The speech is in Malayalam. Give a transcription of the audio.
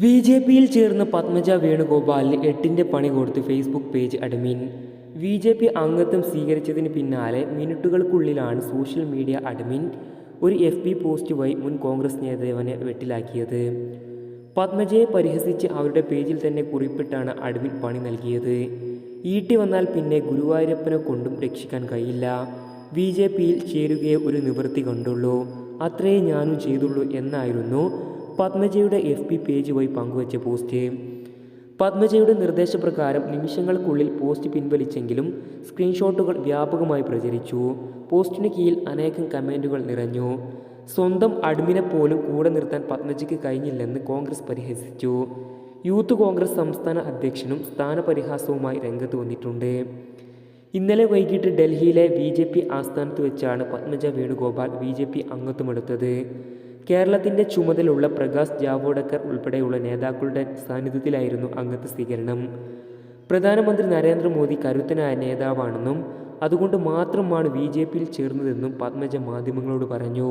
ബി.ജെ.പിയിൽ ചേർന്ന് പത്മജ വേണുഗോപാലിന് 8ന്റെ പണി കൊടുത്ത് ഫേസ്ബുക്ക് പേജ് അഡ്മിൻ. ബി.ജെ.പി അംഗത്വം സ്വീകരിച്ചതിന് പിന്നാലെ മിനിറ്റുകൾക്കുള്ളിലാണ് സോഷ്യൽ മീഡിയ അഡ്മിൻ ഒരു എഫ്.ബി പോസ്റ്റ് വഴി മുൻ കോൺഗ്രസ് നേതാവിനെ വെട്ടിലാക്കിയത്. പത്മജയെ പരിഹസിച്ച് അവരുടെ പേജിൽ തന്നെ കുറിപ്പിട്ടാണ് അഡ്മിൻ പണി നൽകിയത്. ഈട്ടി വന്നാൽ പിന്നെ ഗുരുവായൂരപ്പനെ കൊണ്ടും രക്ഷിക്കാൻ കഴിയില്ല. ബി.ജെ.പിയിൽ ചേരുകയെ ഒരു നിവൃത്തി കണ്ടുള്ളൂ, അത്രയേ ഞാനും ചെയ്തുള്ളൂ എന്നായിരുന്നു പത്മജയുടെ എഫ്.ബി പേജ് വഴി പങ്കുവച്ച പോസ്റ്റ്. പത്മജയുടെ നിർദ്ദേശപ്രകാരം നിമിഷങ്ങൾക്കുള്ളിൽ പോസ്റ്റ് പിൻവലിച്ചെങ്കിലും സ്ക്രീൻഷോട്ടുകൾ വ്യാപകമായി പ്രചരിച്ചു. പോസ്റ്റിന് കീഴിൽ അനേകം കമൻറ്റുകൾ നിറഞ്ഞു. സ്വന്തം അഡ്മിനെ പോലും കൂടെ നിർത്താൻ പത്മജയ്ക്ക് കഴിഞ്ഞില്ലെന്ന് കോൺഗ്രസ് പരിഹസിച്ചു. യൂത്ത് കോൺഗ്രസ് സംസ്ഥാന അധ്യക്ഷനും സ്ഥാനപരിഹാസവുമായി രംഗത്ത് വന്നിട്ടുണ്ട്. ഇന്നലെ വൈകിട്ട് ഡൽഹിയിലെ ബി.ജെ.പി ആസ്ഥാനത്ത് വെച്ചാണ് പത്മജ വേണുഗോപാൽ ബി.ജെ.പി അംഗത്വമെടുത്തത്. കേരളത്തിൻ്റെ ചുമതലയുള്ള പ്രകാശ് ജാവ്ദേക്കർ ഉൾപ്പെടെയുള്ള നേതാക്കളുടെ സാന്നിധ്യത്തിലായിരുന്നു അംഗത്വ സ്വീകരണം. പ്രധാനമന്ത്രി നരേന്ദ്രമോദി കരുത്തനായ നേതാവാണെന്നും അതുകൊണ്ട് മാത്രമാണ് ബി.ജെ.പിയിൽ ചേർന്നതെന്നും പത്മജ മാധ്യമങ്ങളോട് പറഞ്ഞു.